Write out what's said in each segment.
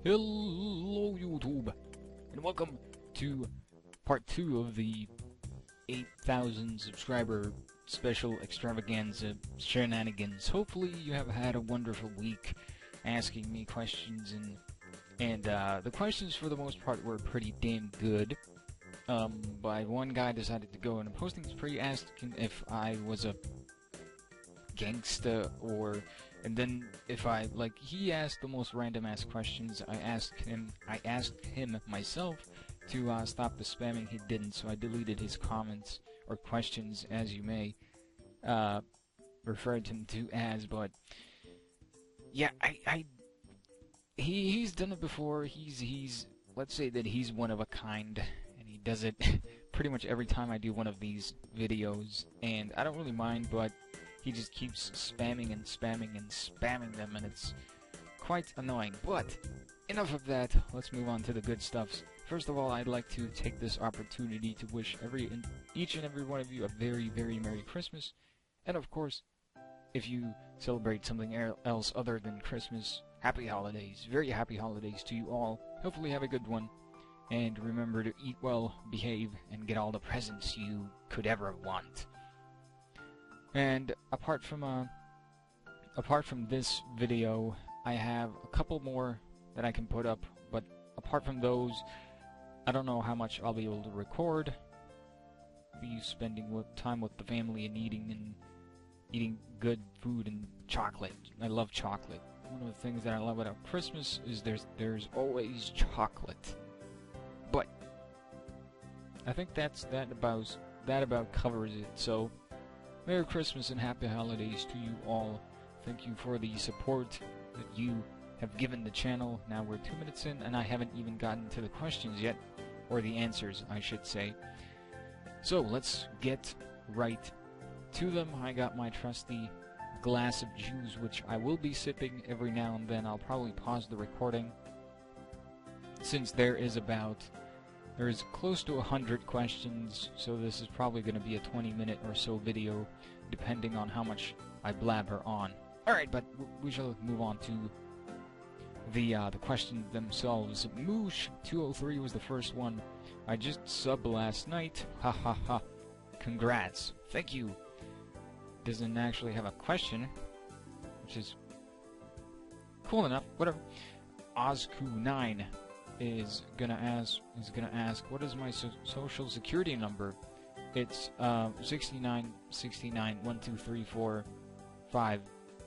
Hello YouTube, and welcome to part 2 of the 8,000 subscriber special extravaganza shenanigans. Hopefully you have had a wonderful week asking me questions, and the questions for the most part were pretty damn good. But one guy decided to go in a posting spree asking if I was a gangsta, and then if I, he asked the most random ass questions. I asked him myself to stop the spamming. He didn't, so I deleted his comments or questions, as you may refer to him to as. But yeah, he's done it before. He's let's say that he's one of a kind, and he does it pretty much every time I do one of these videos, and I don't really mind, but he just keeps spamming and spamming and spamming them, and it's quite annoying. But enough of that, let's move on to the good stuff. First of all, I'd like to take this opportunity to wish each and every one of you a very, very Merry Christmas. And of course, if you celebrate something else other than Christmas, Happy Holidays. Very happy holidays to you all. Hopefully have a good one. And remember to eat well, behave, and get all the presents you could ever want. And apart from this video, I have a couple more that I can put up, but apart from those, I don't know how much I'll be able to record. Be spending time with the family and eating good food and chocolate. I love chocolate. One of the things that I love about Christmas is there's always chocolate. But I think that about covers it. So Merry Christmas and Happy Holidays to you all. Thank you for the support that you have given the channel. Now we're 2 minutes in, and I haven't even gotten to the questions yet, or the answers, I should say. So let's get right to them. I got my trusty glass of juice, which I will be sipping every now and then. I'll probably pause the recording, since there is close to 100 questions, so this is probably going to be a 20-minute or so video, depending on how much I blabber on. Alright, but we shall move on to the questions themselves. Moosh203 was the first one. I just subbed last night. Ha ha ha. Congrats. Thank you. Doesn't actually have a question, which is cool enough. Whatever. Ozku9 is gonna ask what is my social security number. It's 69691234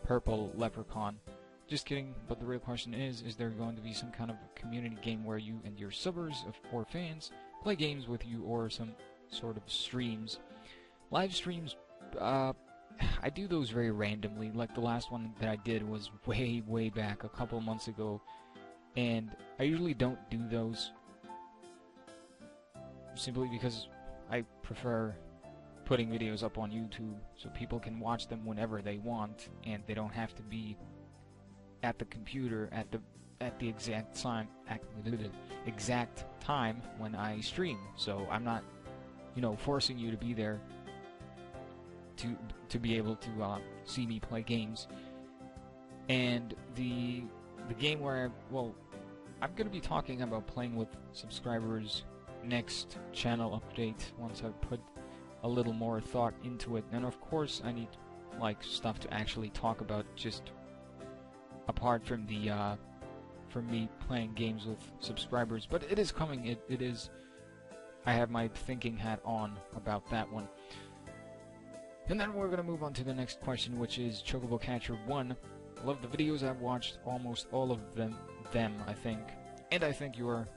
purple leprechaun. Just kidding, but the real question is there going to be some kind of community game where you and your subbers or fans play games with you, or some sort of streams? Live streams, I do those very randomly. Like the last one that I did was way back a couple months ago, and I usually don't do those simply because I prefer putting videos up on YouTube so people can watch them whenever they want, and they don't have to be at the computer at the exact time when I stream. So I'm not, forcing you to be there to be able to see me play games. And the game where I'm going to be talking about playing with subscribers next channel update, once I put a little more thought into it. And of course I need stuff to actually talk about, just apart from from me playing games with subscribers. But it is coming. It is. I have my thinking hat on about that one. And then we're going to move on to the next question, which is Chocobotamer 1. I love the videos. I've watched almost all of them, I think. And I think you are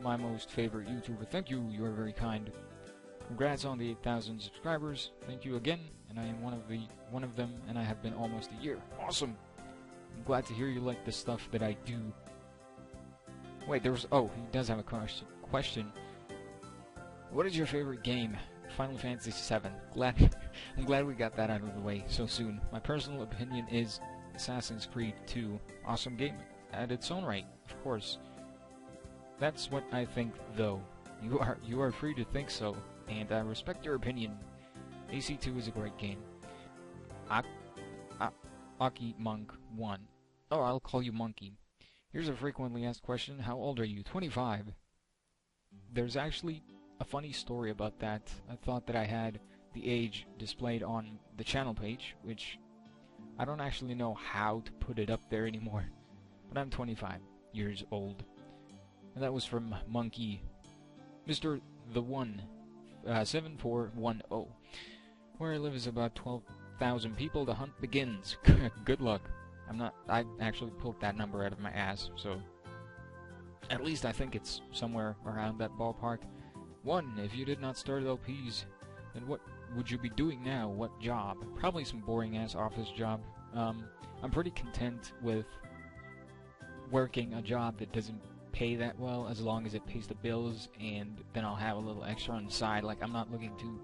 my most favorite YouTuber. Thank you. You are very kind. Congrats on the 8,000 subscribers. Thank you again. And I am one of them, and I have been almost a year. Awesome. I'm glad to hear you like the stuff that I do. Wait, he does have a question. What is your favorite game? Final Fantasy VII. I'm glad we got that out of the way so soon. My personal opinion is Assassin's Creed 2. Awesome game at its own right, of course. That's what I think, though. You are free to think so, and I respect your opinion. AC2 is a great game. Aki Monk 1. Oh, I'll call you Monkey. Here's a frequently asked question. How old are you? 25. There's actually a funny story about that. I thought that I had the age displayed on the channel page, which I don't actually know how to put it up there anymore. But I'm 25 years old. And that was from Monkey, Mr. The One, 7410. Where I live is about 12,000 people. The hunt begins. Good luck. I actually pulled that number out of my ass, so at least I think it's somewhere around that ballpark. 1. If you did not start LPs, then what would you be doing now? What job? Probably some boring-ass office job. I'm pretty content with working a job that doesn't pay that well, as long as it pays the bills, and then I'll have a little extra on the side. Like, I'm not looking to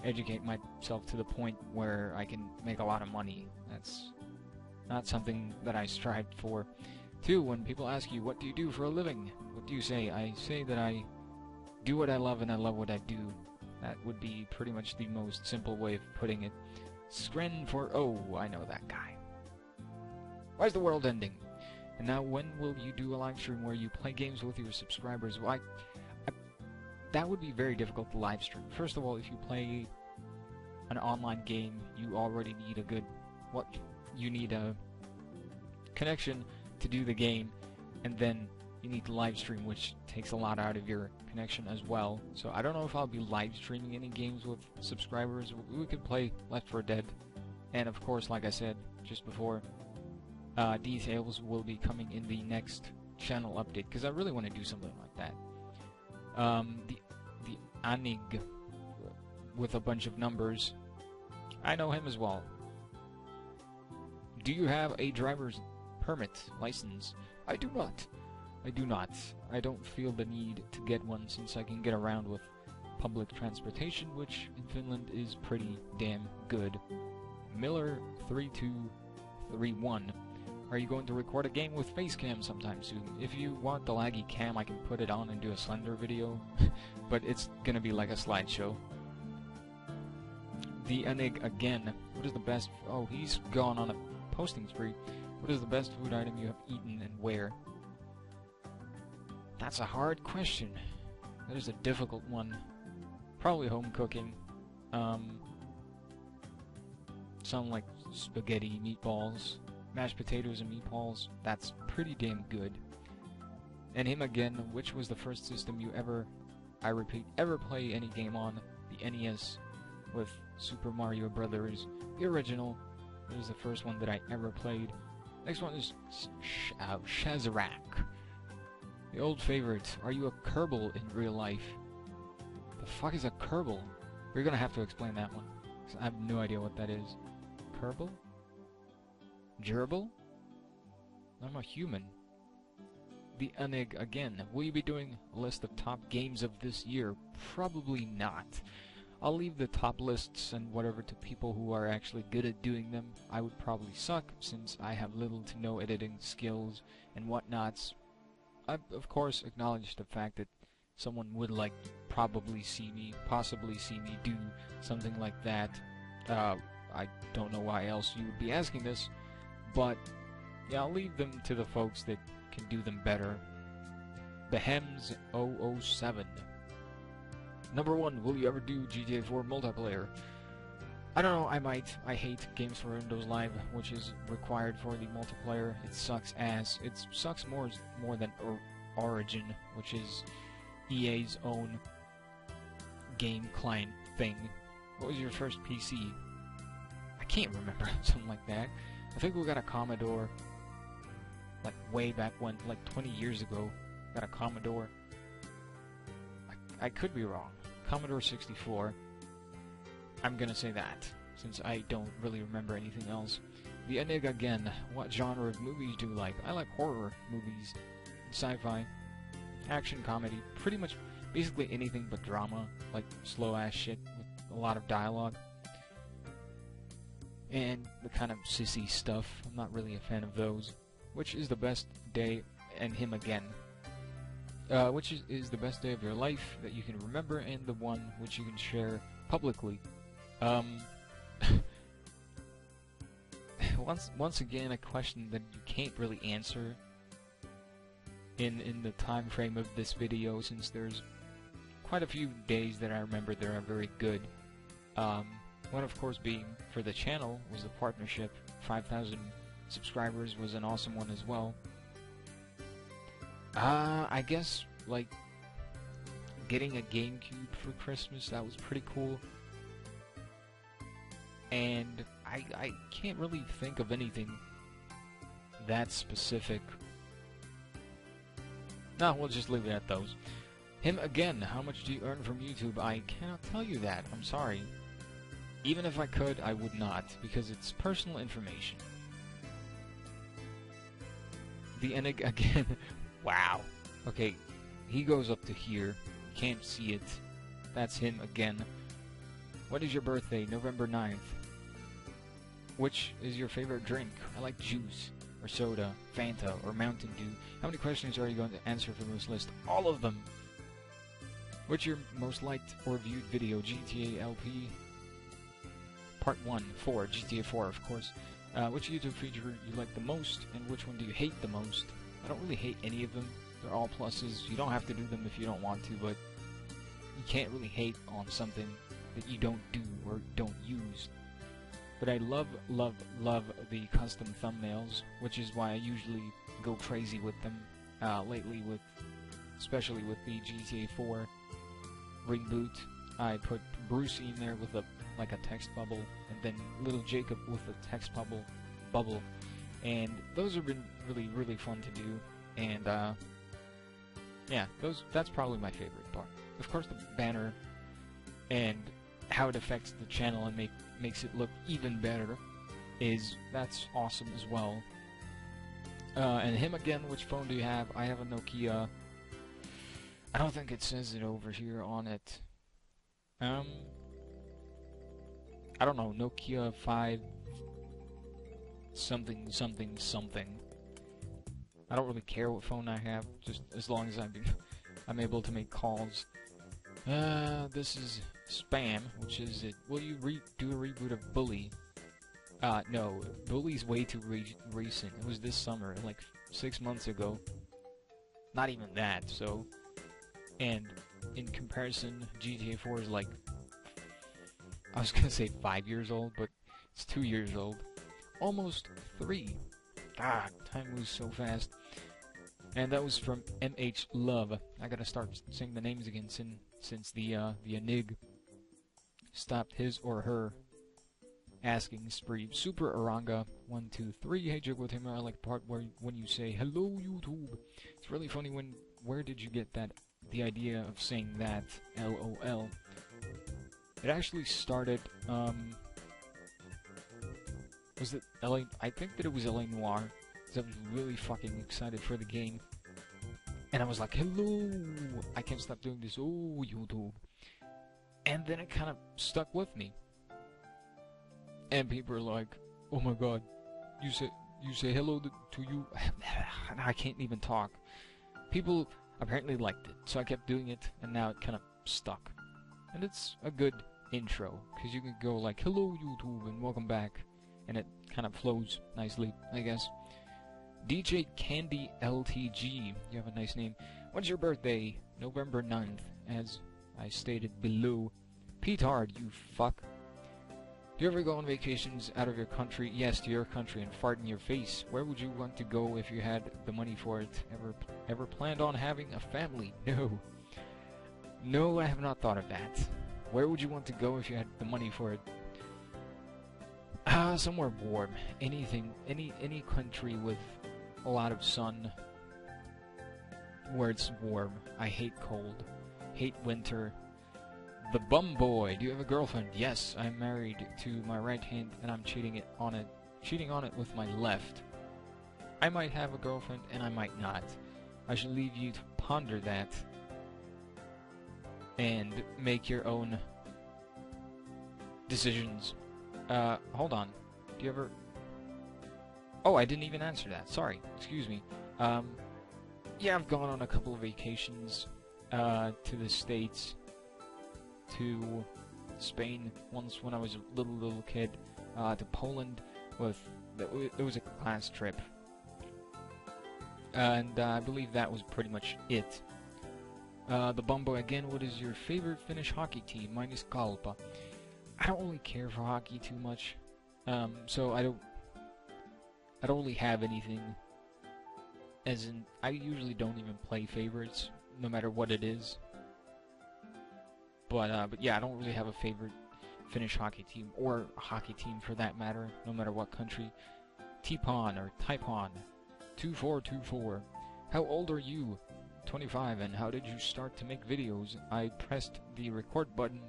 educate myself to the point where I can make a lot of money. That's not something that I strived for. 2. When people ask you, what do you do for a living? What do you say? I say that I do what I love and I love what I do. That would be pretty much the most simple way of putting it. Scren for, oh, I know that guy. Why's the world ending? And now, when will you do a live stream where you play games with your subscribers? Well, that would be very difficult to live stream. First of all, if you play an online game, you already need you need a connection to do the game, and then you need to live stream, which takes a lot out of your connection as well. So I don't know if I'll be live streaming any games with subscribers. We could play Left 4 Dead, and of course, like I said just before, details will be coming in the next channel update, because I really want to do something like that. The Anig with a bunch of numbers, I know him as well. Do you have a driver's permit license? I do not. I do not. I don't feel the need to get one, since I can get around with public transportation, which in Finland is pretty damn good. Miller3231. Are you going to record a game with Facecam sometime soon? If you want the laggy cam, I can put it on and do a Slender video, but it's gonna be like a slideshow. The Enig again. What is the best... Oh, he's gone on a posting spree. What is the best food item you have eaten and where? That's a hard question. That is a difficult one. Probably home cooking. Something like spaghetti, meatballs, mashed potatoes and meatballs. That's pretty damn good. And him again, which was the first system you ever, I repeat, ever play any game on? The NES with Super Mario Brothers. The original. It was the first one that I ever played. Next one is Shazrak. The old favorite. Are you a Kerbal in real life? The fuck is a Kerbal? We're gonna have to explain that one, 'cause I have no idea what that is. Kerbal? Gerbil? I'm a human. The Enig again. Will you be doing a list of top games of this year? Probably not. I'll leave the top lists and whatever to people who are actually good at doing them. I would probably suck, since I have little to no editing skills and whatnots. I, of course, acknowledge the fact that someone would possibly see me do something like that. I don't know why else you would be asking this, but yeah, I'll leave them to the folks that can do them better. Behems 007. Number 1, will you ever do GTA 4 multiplayer? I don't know, I might. I hate games for Windows Live, which is required for the multiplayer. It sucks ass. It sucks more than Origin, which is EA's own game client thing. What was your first PC? I can't remember. Something like that. I think we got a Commodore, like way back when, like 20 years ago. Got a Commodore. I could be wrong. Commodore 64. I'm gonna say that, since I don't really remember anything else. The Enig again. What genre of movies do you like? I like horror movies, sci-fi, action, comedy, pretty much basically anything but drama, like slow-ass shit with a lot of dialogue. And the kind of sissy stuff. I'm not really a fan of those. Which is the best day, and him again. Which is the best day of your life that you can remember, and the one which you can share publicly. Once again, a question that you can't really answer, in the time frame of this video, since there's quite a few days that I remember that are very good. One, of course, being for the channel was the partnership. 5,000 subscribers was an awesome one as well. I guess, like, getting a GameCube for Christmas, that was pretty cool. And I can't really think of anything that specific. No, we'll just leave it at those. Him again, how much do you earn from YouTube? I cannot tell you that, I'm sorry. Even if I could, I would not, because it's personal information. The Enig again, wow. Okay, he goes up to here, you can't see it. That's him again. What is your birthday? November 9th. Which is your favorite drink? I like juice, or soda, Fanta, or Mountain Dew. How many questions are you going to answer from this list? All of them! What's your most liked or viewed video? GTA LP Part 1, 4, GTA 4 of course. Which YouTube feature you like the most, and which one do you hate the most? I don't really hate any of them. They're all pluses. You don't have to do them if you don't want to, but you can't really hate on something that you don't do or don't use. But I love the custom thumbnails, which is why I usually go crazy with them lately, especially with the GTA 4 reboot. I put Brucey in there with a text bubble, and then little Jacob with a text bubble, and those have been really fun to do. And yeah, that's probably my favorite part. Of course, the banner and how it affects the channel and makes it look even better that's awesome as well. And him again, which phone do you have? I have a Nokia. I don't think it says it over here on it. I don't know, Nokia 5 something. I don't really care what phone I have, just as long as I'm able to make calls. This is Spam, which is it. Will you do a reboot of Bully? No, Bully's way too recent. It was this summer, like 6 months ago. Not even that, so. And in comparison, GTA 4 is like, I was gonna say 5 years old, but it's 2 years old. Almost 3. God, time moves so fast. And that was from MH Love. I gotta start saying the names again since the Enig stopped his or her asking spree. Super Aranga 123. Hey Chocobotamer, I like the part when you say hello YouTube. It's really funny where did you get the idea of saying that? LOL. It actually started, was it LA? I think that it was LA Noire, because I was really fucking excited for the game. And I was like, hello, I can't stop doing this, oh, YouTube. And then it kind of stuck with me. And people are like, oh my god, you say hello to you? I can't even talk. People apparently liked it, so I kept doing it, and now it kind of stuck. And it's a good intro, because you can go like, hello YouTube, and welcome back, and it kind of flows nicely, I guess. DJ Candy LTG, you have a nice name. When's your birthday? November 9th, as I stated below. Petard, you fuck. Do you ever go on vacations out of your country? Yes, to your country, and fart in your face. Where would you want to go if you had the money for it? Ever planned on having a family? No. No, I have not thought of that. Where would you want to go if you had the money for it? Somewhere warm. Anything, any country with a lot of sun, where it's warm. I hate cold. Hate winter. The bum boy. Do you have a girlfriend? Yes, I'm married to my right hand, and I'm cheating on it with my left. I might have a girlfriend, and I might not. I should leave you to ponder that and make your own decisions. Hold on. Do you ever... Oh, I didn't even answer that. Sorry. Excuse me. Yeah, I've gone on a couple of vacations, to the States, to Spain once when I was a little kid, to Poland it was a class trip. And I believe that was pretty much it. The Bumbo again, what is your favorite Finnish hockey team? Mine is Kalpa. I don't really care for hockey too much, so I don't really have anything. As in, I usually don't even play favorites, no matter what it is. But yeah, I don't really have a favorite Finnish hockey team, or a hockey team for that matter, no matter what country. Tipon or Taipon, 2424. How old are you? 25. And how did you start to make videos? I pressed the record button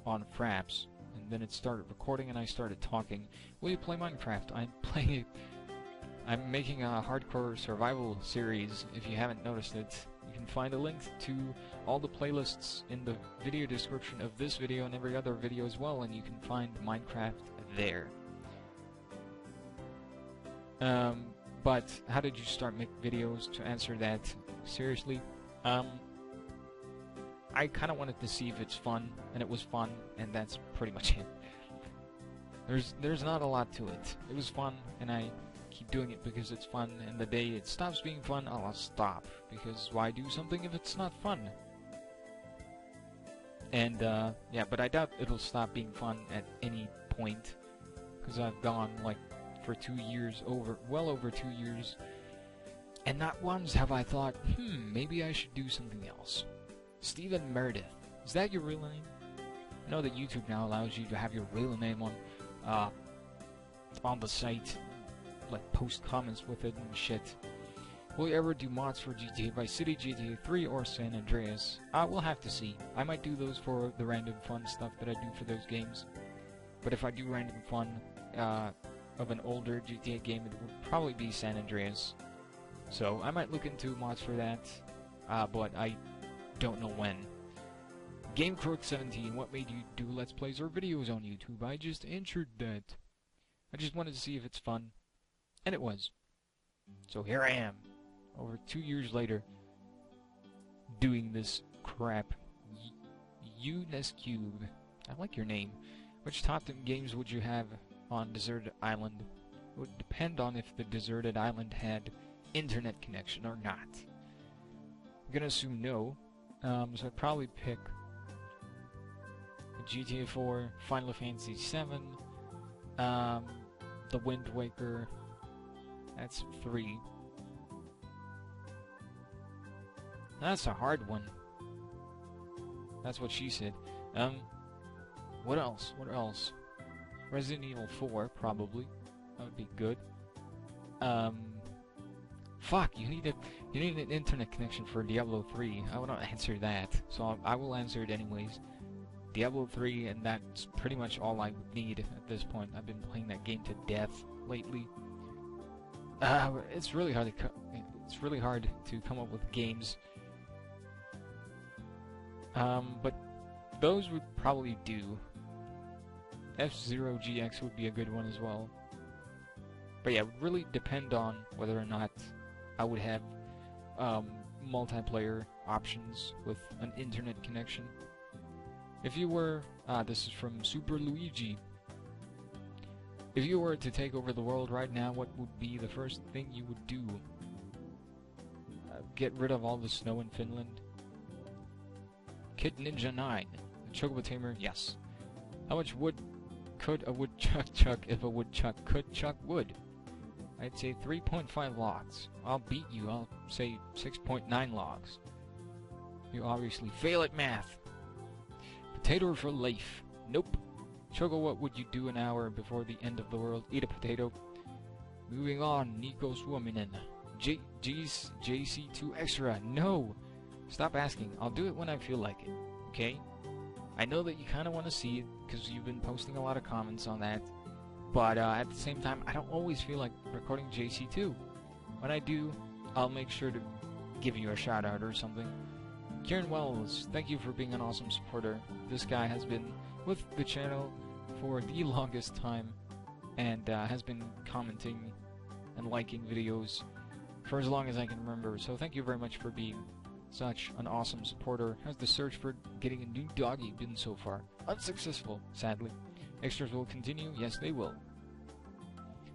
on Fraps, and then it started recording and I started talking. Will you play Minecraft? I'm playing it. I'm making a hardcore survival series. If you haven't noticed it, you can find a link to all the playlists in the video description of this video and every other video as well, and you can find Minecraft there. But how did you start making videos? To answer that seriously, I kind of wanted to see if it's fun, and it was fun, and that's pretty much it. There's not a lot to it. It was fun, and I keep doing it because it's fun, and the day it stops being fun, I'll stop, because why do something if it's not fun? And yeah, but I doubt it'll stop being fun at any point, because I've gone like for 2 years, well over 2 years, and not once have I thought, maybe I should do something else. Stephen Meredith, is that your real name? I know that YouTube now allows you to have your real name on the site, like post comments with it and shit. Will you ever do mods for GTA Vice City, GTA 3, or San Andreas? We'll have to see. I might do those for the random fun stuff that I do for those games. But if I do random fun of an older GTA game, it would probably be San Andreas. So I might look into mods for that, but I don't know when. GameCrook17, what made you do Let's Plays or videos on YouTube? I just answered that. I just wanted to see if it's fun, and it was. So here I am, over 2 years later, doing this crap. Eunice Cube, I like your name. Which top 10 games would you have on Deserted Island? It would depend on if the Deserted Island had internet connection or not. I'm gonna assume no, so I'd probably pick GTA 4, Final Fantasy 7, The Wind Waker, that's 3. That's a hard one. That's what she said. What else? What else? Resident Evil 4, probably. That would be good. Fuck, you need an internet connection for Diablo 3. I will not answer that, so I will answer it anyways. Diablo 3, and that's pretty much all I would need at this point. I've been playing that game to death lately. It's really hard to come up with games. But those would probably do. F-Zero GX would be a good one as well. But yeah, it would really depend on whether or not I would have multiplayer options with an internet connection. If you were, this is from Super Luigi. If you were to take over the world right now, what would be the first thing you would do? Get rid of all the snow in Finland. Kid Ninja 9. Chocobotamer, yes. How much wood could a woodchuck chuck if a woodchuck could chuck wood? I'd say 3.5 logs. I'll beat you. I'll say 6.9 logs. You obviously fail at math. Potato for life. Nope. Choco, what would you do an hour before the end of the world? Eat a potato. Moving on. Nico Suominen. JC2 Extra. No. Stop asking. I'll do it when I feel like it. Okay? I know that you kind of want to see it because you've been posting a lot of comments on that. But at the same time, I don't always feel like recording JC2. When I do, I'll make sure to give you a shout out or something. Kieran Wells, thank you for being an awesome supporter. This guy has been with the channel for the longest time and has been commenting and liking videos for as long as I can remember. So thank you very much for being such an awesome supporter. How's the search for getting a new doggy been so far? Unsuccessful, sadly. Extras will continue? Yes, they will.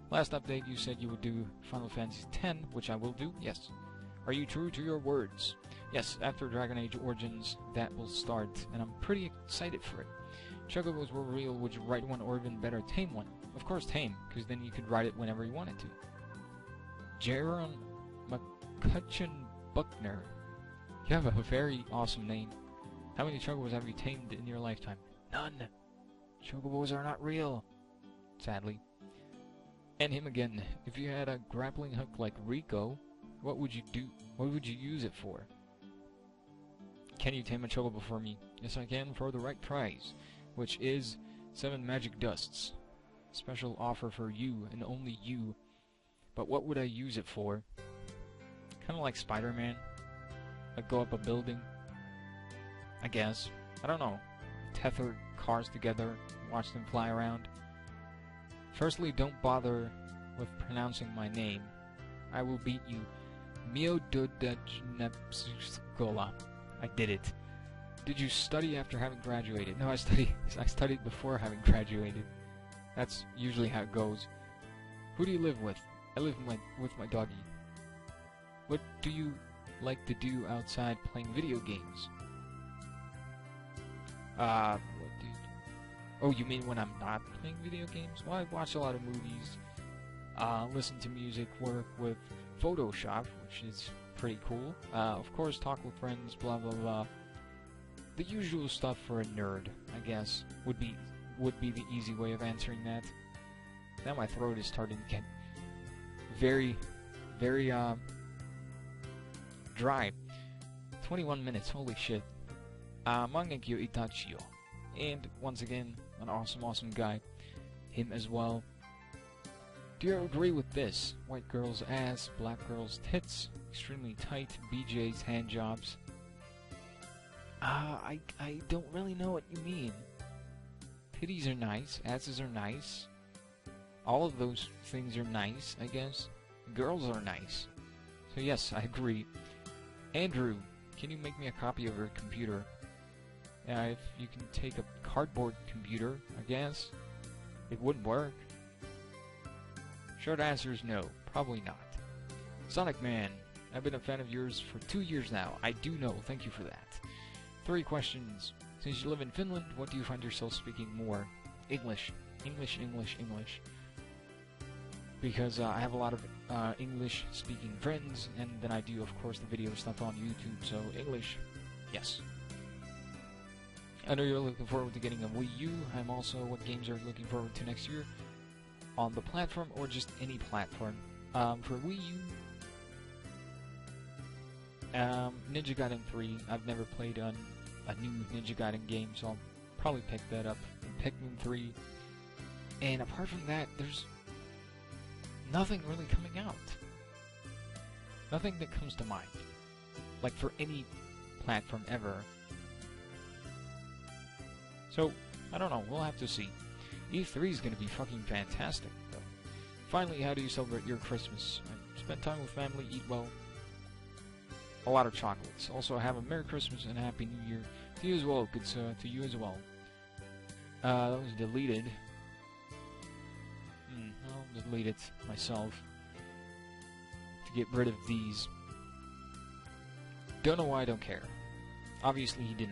Last update, you said you would do Final Fantasy X, which I will do, yes. Are you true to your words? Yes, after Dragon Age Origins, that will start, and I'm pretty excited for it. Chocobos were real, would you ride one or even better, tame one? Of course tame, because then you could ride it whenever you wanted to. Jaron McCutcheon Buckner. You have a very awesome name. How many Chocobos have you tamed in your lifetime? None. Chocobos are not real. Sadly. And him again. If you had a grappling hook like Rico, what would you do? What would you use it for? Can you tame a Chocobo for me? Yes, I can, for the right price, which is 7 magic dusts. Special offer for you, and only you. But what would I use it for? Kinda like Spider-Man. Like go up a building. I guess. I don't know. Tether cars together, watch them fly around. Firstly, don't bother with pronouncing my name. I will beat you. Miododajnepskola. I did it. Did you study after having graduated? No, I studied before having graduated. That's usually how it goes. Who do you live with? I live with my doggy. What do you like to do outside playing video games? What do you do? Oh, you mean when I'm not playing video games? Well, I watch a lot of movies, listen to music, work with Photoshop, which is pretty cool. Of course, talk with friends, blah blah blah. The usual stuff for a nerd, I guess, would be the easy way of answering that. Now my throat is starting to get very dry. 21 minutes, holy shit. Mangekyo Itachiyo. And once again, an awesome guy. Him as well. Do you agree with this? White girl's ass, black girl's tits, extremely tight, BJ's hand jobs. I don't really know what you mean. Titties are nice, asses are nice. All of those things are nice, I guess. Girls are nice. So yes, I agree. Andrew, can you make me a copy of your computer? If you can take a cardboard computer, I guess. It wouldn't work. Short answer is no, probably not. Sonic Man, I've been a fan of yours for 2 years now. I do know, thank you for that. 3 questions. Since you live in Finland, what do you find yourself speaking more? English. English. Because I have a lot of English-speaking friends, and then I do, of course, the video stuff on YouTube, so English, yes. I know you're looking forward to getting a Wii U. I'm also, what games are you looking forward to next year? On the platform, or just any platform? For Wii U, Ninja Gaiden 3. I've never played a new Ninja Gaiden game, so I'll probably pick that up. And Pikmin 3. And apart from that, there's nothing really coming out. Nothing that comes to mind. Like for any platform ever. So, I don't know, we'll have to see. E3 is going to be fucking fantastic, though. Finally, how do you celebrate your Christmas? Spend time with family, eat well. A lot of chocolates. Also, have a Merry Christmas and a Happy New Year. To you as well, good to you as well. That was deleted. I'll delete it myself. To get rid of these. Don't know why I don't care. Obviously he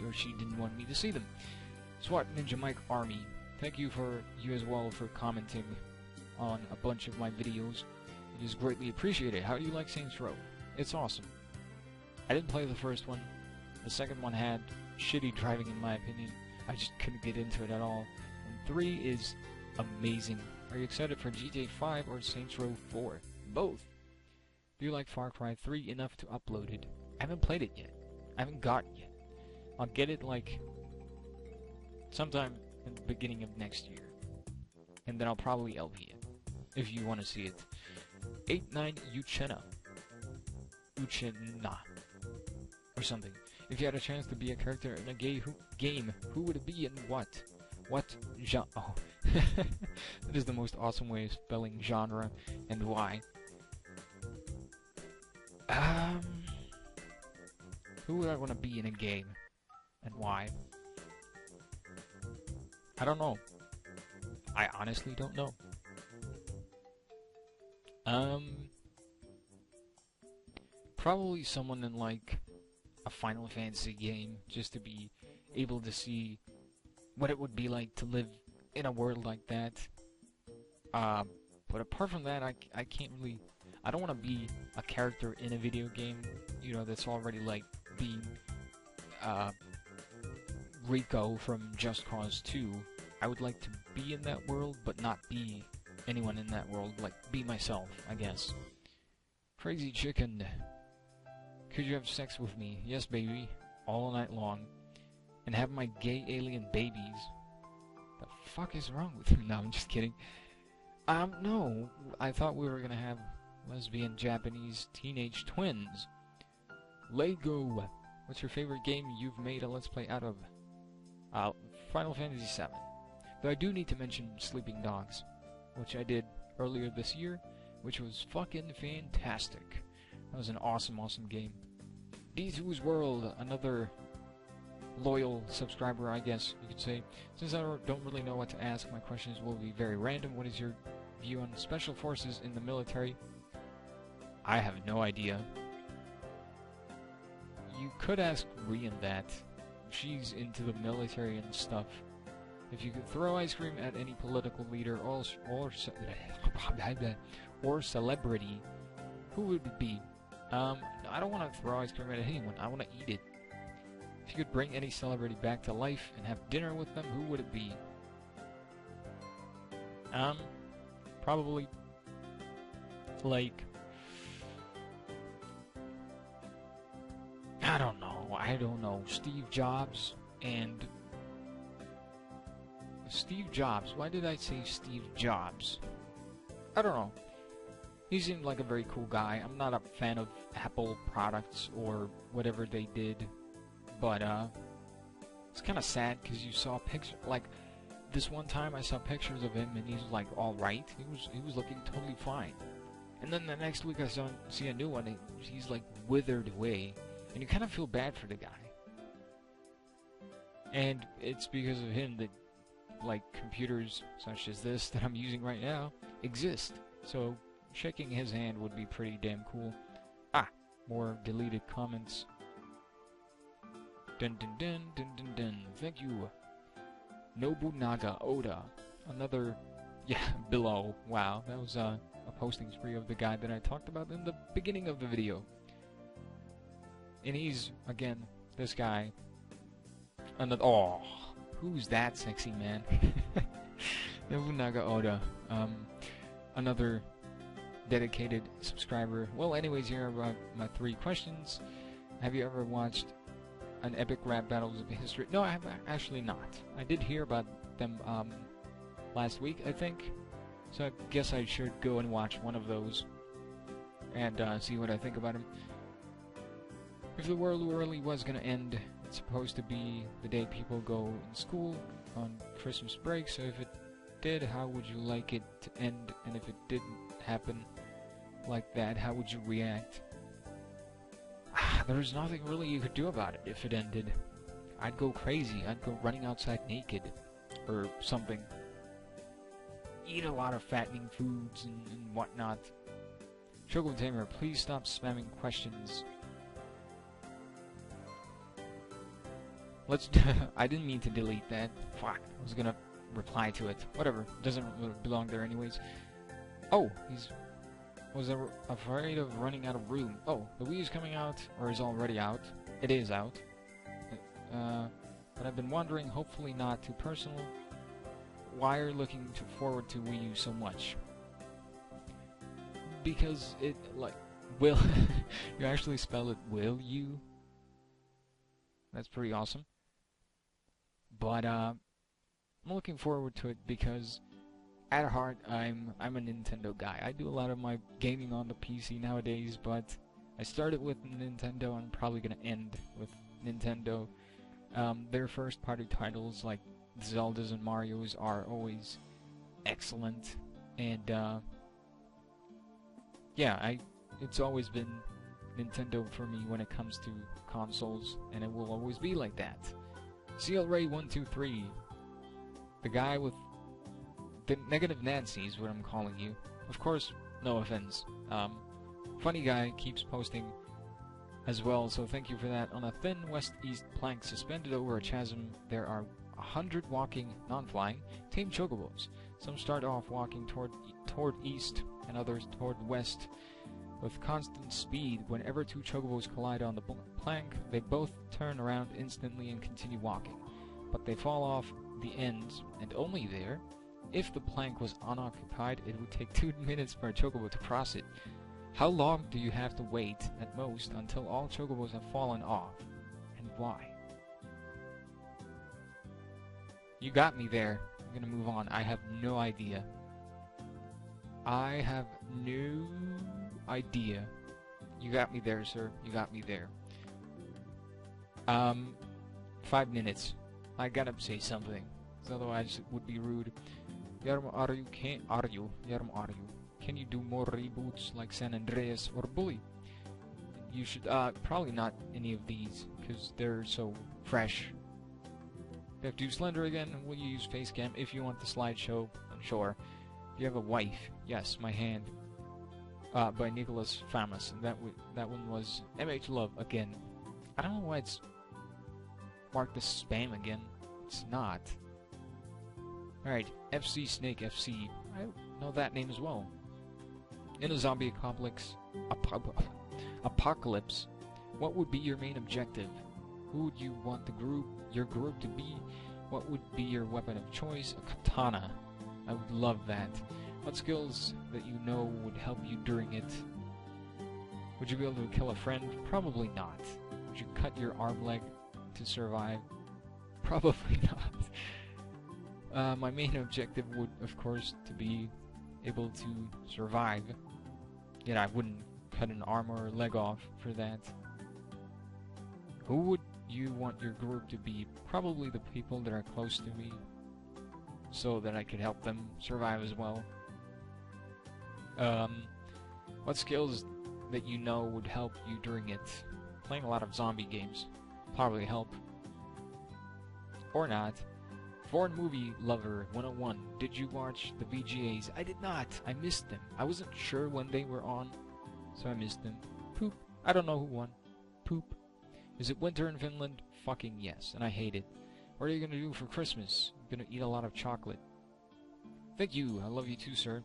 or she didn't want me to see them. SWAT Ninja Mike Army. Thank you as well for commenting on a bunch of my videos. It is greatly appreciated. How do you like Saints Row? It's awesome. I didn't play the first one. The second one had shitty driving in my opinion. I just couldn't get into it at all. And 3 is amazing. Are you excited for GTA 5 or Saints Row 4? Both. Do you like Far Cry 3 enough to upload it? I haven't played it yet. I haven't got it yet. I'll get it like sometime in the beginning of next year. And then I'll probably LP it. If you want to see it. 89 Uchenna. Or something. If you had a chance to be a character in a game, who would it be and what? What genre? Oh. That is the most awesome way of spelling genre and why. Who would I want to be in a game and why? I don't know. I honestly don't know. Probably someone in like a Final Fantasy game, just to be able to see what it would be like to live in a world like that. But apart from that, I can't really... I don't want to be a character in a video game, you know, that's already like being Rico from Just Cause 2. I would like to be in that world, but not be anyone in that world. Like, be myself, I guess. Crazy chicken. Could you have sex with me? Yes, baby. All night long. And have my gay alien babies. The fuck is wrong with me? No, I'm just kidding. No. I thought we were gonna have lesbian Japanese teenage twins. Lego. What's your favorite game you've made a Let's Play out of? Final Fantasy VII. Though I do need to mention Sleeping Dogs, which I did earlier this year, which was fucking fantastic. That was an awesome, awesome game. D2's World, another loyal subscriber, I guess you could say. Since I don't really know what to ask, my questions will be very random. What is your view on special forces in the military? I have no idea. You could ask Rian that. She's into the military and stuff. If you could throw ice cream at any political leader or celebrity, who would it be? I don't want to throw ice cream at anyone. I want to eat it. If you could bring any celebrity back to life and have dinner with them, who would it be? Probably like, I don't know, Steve Jobs. And Steve Jobs, why did I say Steve Jobs? I don't know. He seemed like a very cool guy. I'm not a fan of Apple products or whatever they did, but it's kind of sad because you saw pictures, like this one time I saw pictures of him and he's like all right. He was looking totally fine. And then the next week I see a new one and he's like withered away, and you kind of feel bad for the guy. And it's because of him that like computers such as this that I'm using right now exist. So shaking his hand would be pretty damn cool. More deleted comments. Dun dun dun dun dun dun. Thank you. Nobunaga Oda. Another, below. Wow, that was a posting spree of the guy that I talked about in the beginning of the video. And he's, again, this guy. Another, who's that sexy man? Nobunaga Oda. Another dedicated subscriber. Well, anyways, here are my 3 questions. Have you ever watched an epic rap battles of history? No, I have actually not. I did hear about them last week, I think. So I guess I should go and watch one of those and see what I think about them. If the world really was gonna end, it's supposed to be the day people go in school on Christmas break, so if it did, how would you like it to end? And if it didn't happen like that, how would you react? There's nothing really you could do about it if it ended. I'd go crazy. I'd go running outside naked or something. Eat a lot of fattening foods and whatnot. Chocobotamer, please stop spamming questions. I didn't mean to delete that. Fuck. I was gonna reply to it. Whatever. Doesn't really belong there anyways. Oh, was afraid of running out of room. Oh, the Wii is coming out, or is already out. It is out. But I've been wondering, hopefully not too personal, why are you looking forward to Wii U so much? Because it, like, will... you actually spell it will you? That's pretty awesome. But, I'm looking forward to it because at heart, I'm a Nintendo guy. I do a lot of my gaming on the PC nowadays, but I started with Nintendo and I'm probably gonna end with Nintendo. Their first-party titles like Zeldas and Marios are always excellent, and it's always been Nintendo for me when it comes to consoles, and it will always be like that. CL Ray 123, the guy with the negative Nancy is what I'm calling you. Of course, no offense. Funny guy, keeps posting as well, so thank you for that. On a thin west-east plank suspended over a chasm, there are 100 walking, non-flying, tame chocobos. Some start off walking toward east and others toward west with constant speed. Whenever two chocobos collide on the plank, they both turn around instantly and continue walking, but they fall off the ends, and only there. If the plank was unoccupied, it would take 2 minutes for a chocobo to cross it. How long do you have to wait, at most, until all chocobos have fallen off? And why? You got me there. I'm gonna move on. I have no idea. I have no idea. You got me there, sir. You got me there. 5 minutes. I gotta say something, 'cause otherwise it would be rude. Yarmo, are you? Can you do more reboots like San Andreas or Bully? You should, probably not any of these, because they're so fresh. You have to do Slender again, and will you use Facecam if you want the slideshow? I'm sure. If you have a wife, yes, My Hand, by Nicholas Famas, and that one was MH Love again. I don't know why it's marked as spam again. It's not. Alright, FC Snake FC. I know that name as well. In a zombie apocalypse, what would be your main objective? Who would you want your group to be? What would be your weapon of choice? A katana. I would love that. What skills that you know would help you during it? Would you be able to kill a friend? Probably not. Would you cut your arm leg to survive? Probably not. My main objective would, of course, to be able to survive. Yet I wouldn't cut an arm or a leg off for that. Who would you want your group to be? Probably the people that are close to me, so that I could help them survive as well. What skills that you know would help you during it? Playing a lot of zombie games probably help. Or not. Foreign Movie Lover 101. Did you watch the VGAs? I did not. I missed them. I wasn't sure when they were on, so I missed them. Poop. I don't know who won. Poop. Is it winter in Finland? Fucking yes, and I hate it. What are you gonna do for Christmas? I'm gonna eat a lot of chocolate. Thank you. I love you too, sir.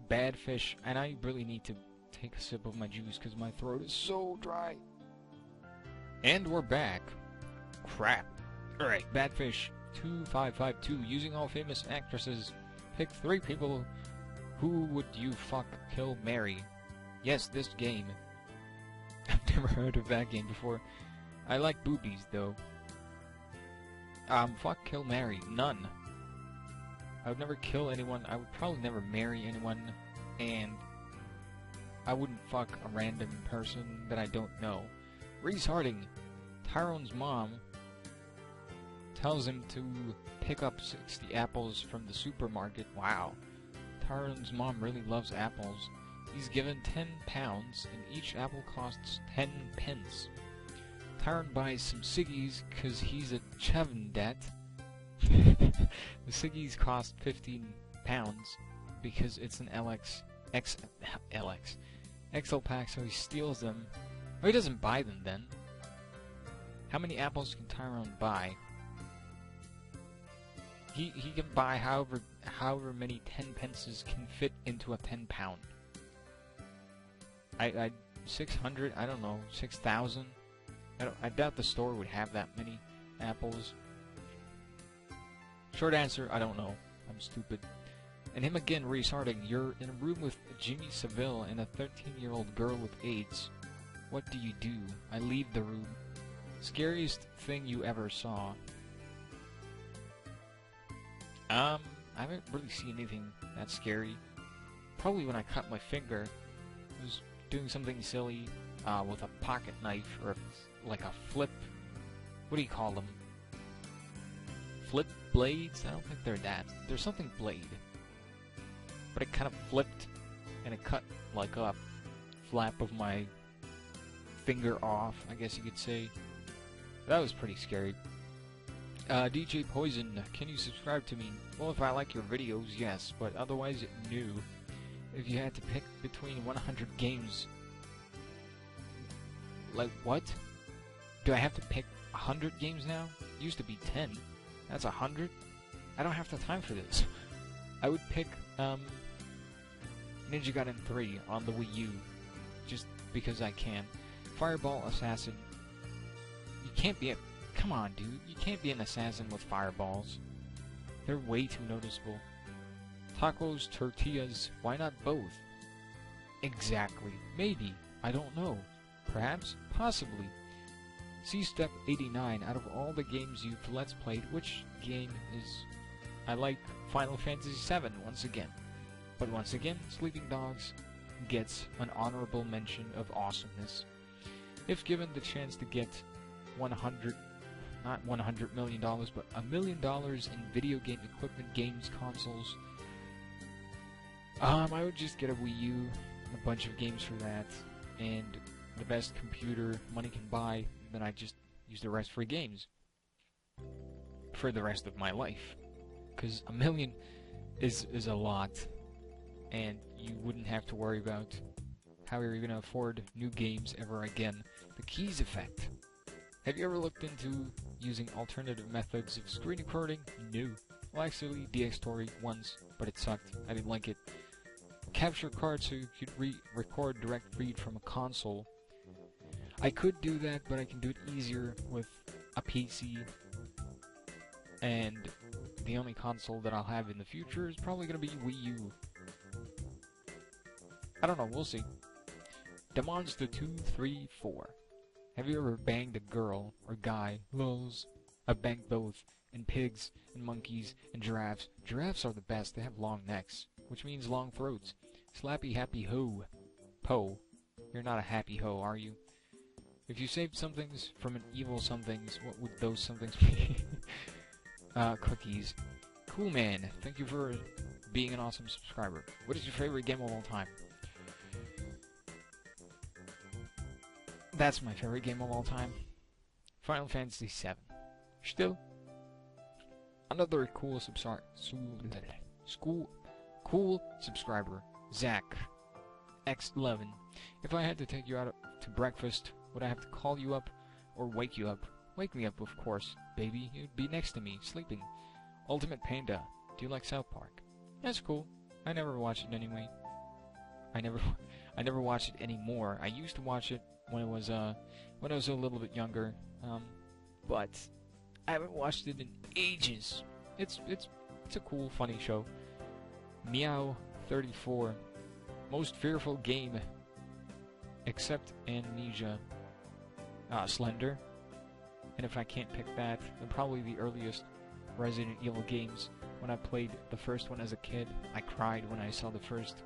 Bad fish. And I really need to take a sip of my juice because my throat is so dry. And we're back. Crap. Alright, Badfish 2552. Using all famous actresses, pick 3 people. Who would you fuck, kill, marry? Yes, this game. I've never heard of that game before. I like boobies, though. Fuck, kill, marry. None. I would never kill anyone. I would probably never marry anyone. And I wouldn't fuck a random person that I don't know. Reese Harding. Tyrone's mom tells him to pick up 60 apples from the supermarket. Wow. Tyrone's mom really loves apples. He's given 10 pounds, and each apple costs 10 pence. Tyrone buys some ciggies, cause he's a Chevendet. The ciggies cost 15 pounds, because it's an XL pack, so he steals them. Or he doesn't buy them then. How many apples can Tyrone buy? He can buy however many 10 pences can fit into a 10 pound. I 600, I don't know, 6,000. I doubt the store would have that many apples. Short answer, I don't know. I'm stupid. And him again, Reese Harding. You're in a room with Jimmy Savile and a 13-year-old girl with AIDS. What do you do? I leave the room. Scariest thing you ever saw? I haven't really seen anything that scary. Probably when I cut my finger. I was doing something silly with a pocket knife or like a flip. What do you call them? Flip blades? I don't think they're that. There's something blade. But it kind of flipped and it cut like a flap of my finger off, I guess you could say. That was pretty scary. DJ Poison, can you subscribe to me? Well, if I like your videos, yes, but otherwise, no. If you had to pick between 100 games Like, what? Do I have to pick 100 games now? It used to be 10. That's 100? I don't have the time for this. I would pick, Ninja Gaiden 3 on the Wii U. Just because I can. Fireball Assassin. You can't be a... Come on, dude. You can't be an assassin with fireballs. They're way too noticeable. Tacos, tortillas, why not both? Exactly. Maybe. I don't know. Perhaps? Possibly. C-Step 89, out of all the games you've Let's Played, which game is... I like Final Fantasy VII once again. But once again, Sleeping Dogs gets an honorable mention of awesomeness. If given the chance to get not $100 million, but $1 million in video game equipment, games, consoles, I would just get a Wii U, and a bunch of games for that, and the best computer money can buy, and then I just use the rest for games. For the rest of my life. Because $1 million is a lot, and you wouldn't have to worry about how you're going to afford new games ever again. The keys effect. Have you ever looked into using alternative methods of screen recording? No. Well, actually, DxTory once, but it sucked. I didn't like it. Capture card so you could record direct feed from a console. I could do that, but I can do it easier with a PC. And the only console that I'll have in the future is probably going to be Wii U. I don't know, we'll see. Demonster234. Have you ever banged a girl or guy? Lols. I've banged both. And pigs, and monkeys, and giraffes. Giraffes are the best, they have long necks, which means long throats. Slappy happy ho. Po. You're not a happy ho, are you? If you saved somethings from an evil somethings, what would those somethings be? Cookies. Cool man, thank you for being an awesome subscriber. What is your favorite game of all time? That's my favorite game of all time. Final Fantasy VII. Still. Another cool subscriber. Zach. X11. If I had to take you out to breakfast, would I have to call you up or wake you up? Wake me up, of course, baby. You'd be next to me, sleeping. Ultimate Panda. Do you like South Park? That's cool. I never watch it anyway. I never watch it anymore. I used to watch it when I was a little bit younger, but I haven't watched it in ages. It's a cool, funny show. Meow34. Most fearful game, except Amnesia. Slender. And if I can't pick that, then probably the earliest Resident Evil games. When I played the first one as a kid, I cried when I saw the first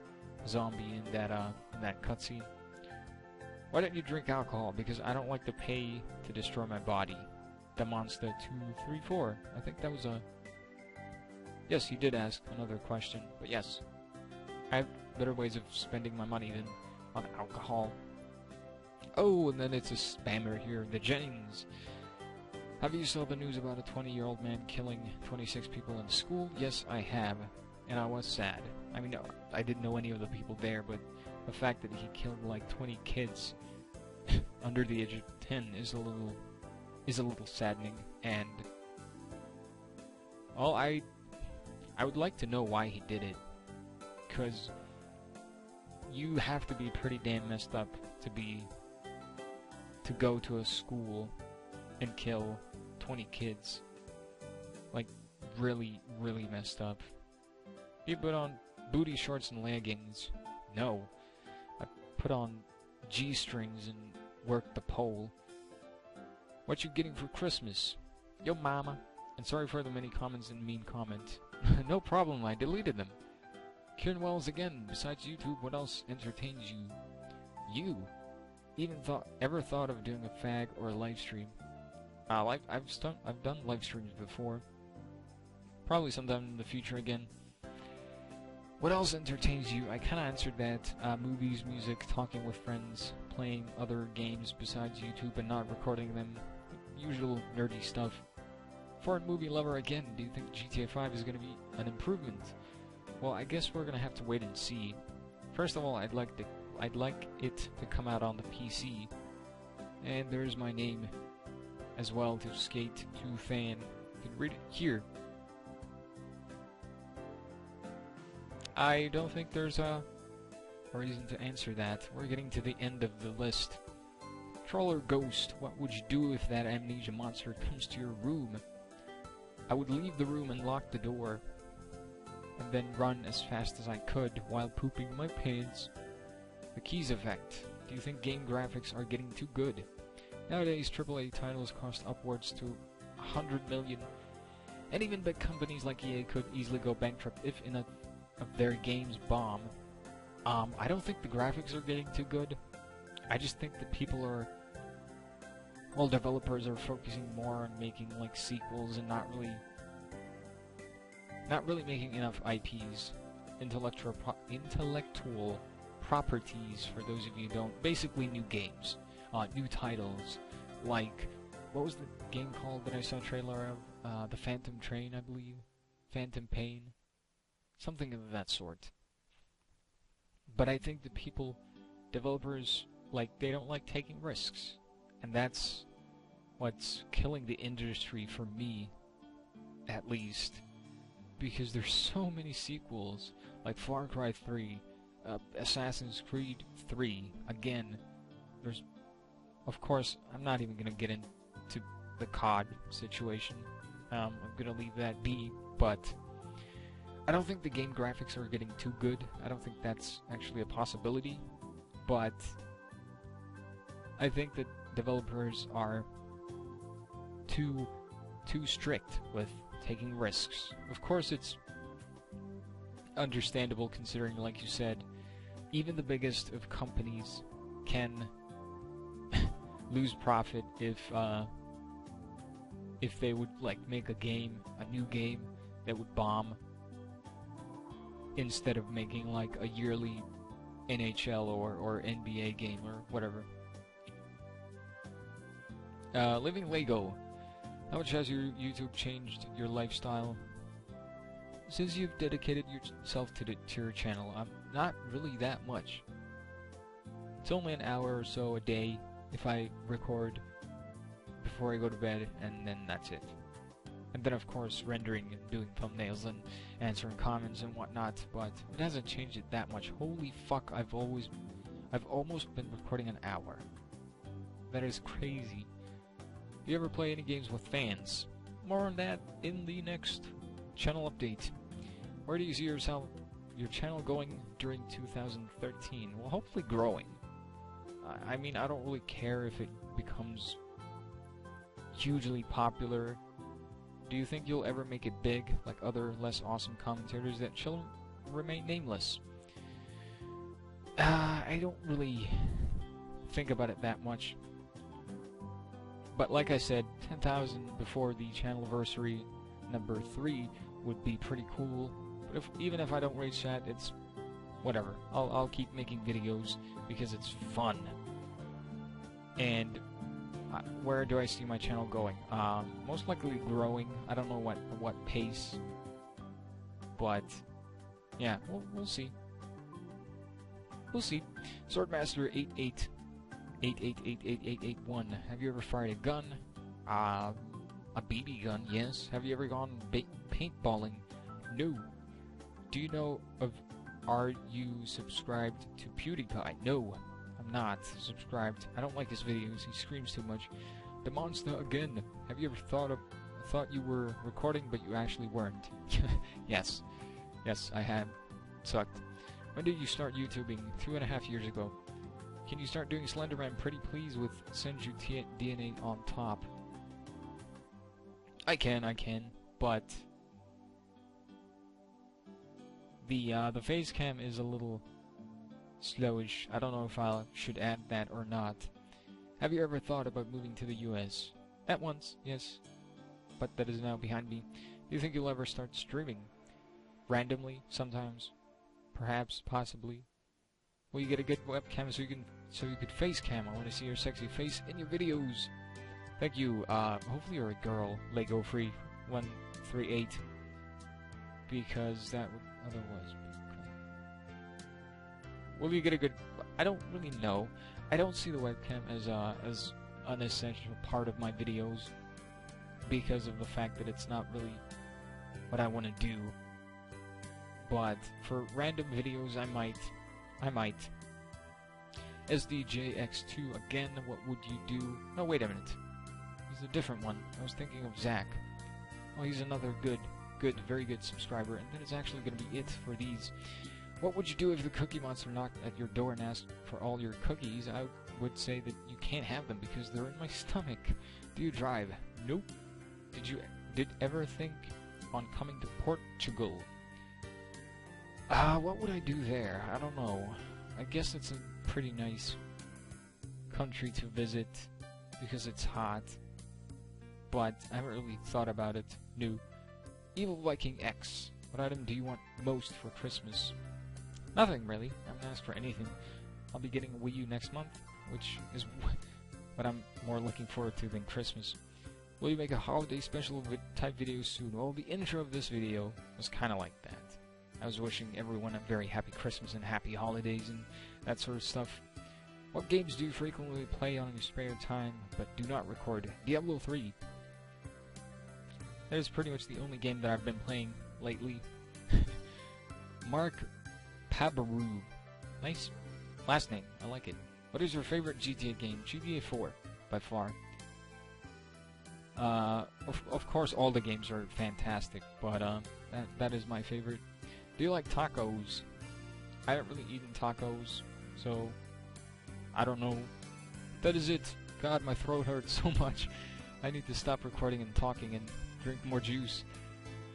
zombie in that cutscene. Why don't you drink alcohol? Because I don't like to pay to destroy my body. Demonster234. I think that was a... Yes, he did ask another question, but yes. I have better ways of spending my money than on alcohol. Oh, and then it's a spammer here. The Jennings. Have you saw the news about a 20-year-old man killing 26 people in school? Yes, I have. And I was sad. I mean, I didn't know any of the people there, but the fact that he killed like 20 kids under the age of 10 is a little saddening. And well, I would like to know why he did it, because you have to be pretty damn messed up to go to a school and kill 20 kids. Like, really, really messed up. You put on booty shorts and leggings. No. I put on G-strings and work the pole. What you getting for Christmas? Yo, mama. And sorry for the many comments and mean comments. No problem, I deleted them. Kieran Wells again. Besides YouTube, what else entertains you? You? Ever thought of doing a fag or a live stream? I've done live streams before. Probably sometime in the future again. What else entertains you? I kinda answered that. Movies, music, talking with friends, playing other games besides YouTube and not recording them. Usual nerdy stuff. Foreign movie lover again. Do you think GTA 5 is gonna be an improvement? Well, I guess we're gonna have to wait and see. First of all, I'd like it to come out on the PC, And there's my name as well, to Skate 2 Fan. You can read it here. I don't think there's a reason to answer that. We're getting to the end of the list. Troll or ghost, what would you do if that amnesia monster comes to your room? I would leave the room and lock the door, and then run as fast as I could while pooping my pants. The Keys effect. Do you think game graphics are getting too good? Nowadays, AAA titles cost upwards to 100 million, and even big companies like EA could easily go bankrupt if enough of their games bomb. I don't think the graphics are getting too good. I just think that people are, well, developers are focusing more on making like sequels and not really making enough IPs, intellectual properties, for those of you who don't. Basically new games, new titles, like, what was the game called that I saw a trailer of? The Phantom Train, I believe? Phantom Pain? Something of that sort. But I think the developers, like, they don't like taking risks. And that's what's killing the industry for me, at least. Because there's so many sequels, like Far Cry 3, Assassin's Creed 3, again, there's, of course, I'm not even gonna get into the COD situation, I'm gonna leave that be, but I don't think the game graphics are getting too good. I don't think that's actually a possibility, but I think that developers are too strict with taking risks. Of course, it's understandable considering, like you said, even the biggest of companies can lose profit if they would like make a new game that would bomb, instead of making like a yearly NHL or NBA game or whatever. Living Lego. How much has your YouTube changed your lifestyle since you've dedicated yourself to your channel? Not really that much. It's only an hour or so a day if I record before I go to bed, and then that's it. And then of course rendering and doing thumbnails and answering comments and whatnot, but it hasn't changed it that much. Holy fuck, I've almost been recording an hour. That is crazy. Do you ever play any games with fans? More on that in the next channel update. Where do you see your channel going during 2013? Well, hopefully growing. I mean, I don't really care if it becomes hugely popular. Do you think you'll ever make it big, like other less awesome commentators that shall remain nameless? I don't really think about it that much. But like I said, 10,000 before the channelversary number 3 would be pretty cool. But even if I don't reach that, it's whatever. I'll keep making videos because it's fun. And where do I see my channel going? Most likely growing. I don't know what pace, but yeah, we'll see. We'll see. Swordmaster 88888881. Have you ever fired a gun? A BB gun, yes. Have you ever gone paintballing? No. Do you know of? Are you subscribed to PewDiePie? No. I'm not subscribed. I don't like his videos. He screams too much. The monster again. Have you ever thought you were recording but you actually weren't? Yes. Yes, I have. It sucked. When did you start YouTubing? 2.5 years ago. Can you start doing Slenderman pretty please with Senju DNA on top? I can, but the face cam is a little slowish. I don't know if I should add that or not. Have you ever thought about moving to the US? At once, yes. But that is now behind me. Do you think you'll ever start streaming? Randomly, sometimes. Perhaps, possibly. Will you get a good webcam so you could face cam? I want to see your sexy face in your videos. Thank you. Hopefully you're a girl, Lego Free 138, because that would otherwise be okay. Will you get a good? I don't really know. I don't see the webcam as an essential part of my videos because of the fact that it's not really what I want to do. But for random videos, I might. SDJX2 again, what would you do? No, wait a minute. He's a different one. I was thinking of Zach. Oh, he's another very good subscriber, and that is actually going to be it for these. What would you do if the Cookie Monster knocked at your door and asked for all your cookies? I would say that you can't have them because they're in my stomach. Do you drive? Nope. Did ever think on coming to Portugal? What would I do there? I don't know. I guess it's a pretty nice country to visit because it's hot, but I haven't really thought about it. No. Evil Viking X. What item do you want most for Christmas? Nothing, really. I haven't asked for anything. I'll be getting a Wii U next month, which is what I'm more looking forward to than Christmas. Will you make a holiday special type video soon? Well, the intro of this video was kind of like that. I was wishing everyone a very happy Christmas and happy holidays and that sort of stuff. What games do you frequently play on your spare time but do not record? Diablo 3. That is pretty much the only game that I've been playing lately. Mark Pabaru. Nice last name. I like it. What is your favorite GTA game? GTA 4, by far. Of course, all the games are fantastic, but that is my favorite. Do you like tacos? I haven't really eaten tacos, so I don't know. That is it. God, my throat hurts so much. I need to stop recording and talking and drink more juice.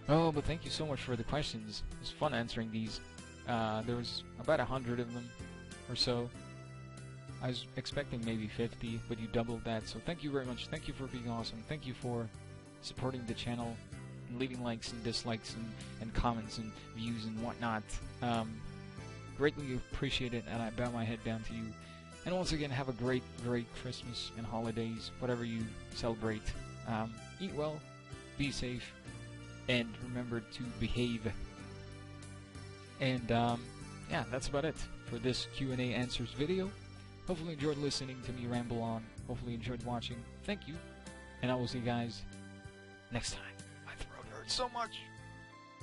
Oh, but thank you so much for the questions. It was fun answering these. There was about 100 of them or so. I was expecting maybe 50, but you doubled that, so thank you very much. Thank you for being awesome. Thank you for supporting the channel and leaving likes and dislikes and comments and views and whatnot. Greatly appreciate it, and I bow my head down to you. And once again, have a great Christmas and holidays, whatever you celebrate. Eat well, be safe, and remember to behave. And yeah, that's about it for this Q&A answers video. Hopefully you enjoyed listening to me ramble on. Hopefully you enjoyed watching. Thank you, and I will see you guys next time. My throat hurts so much.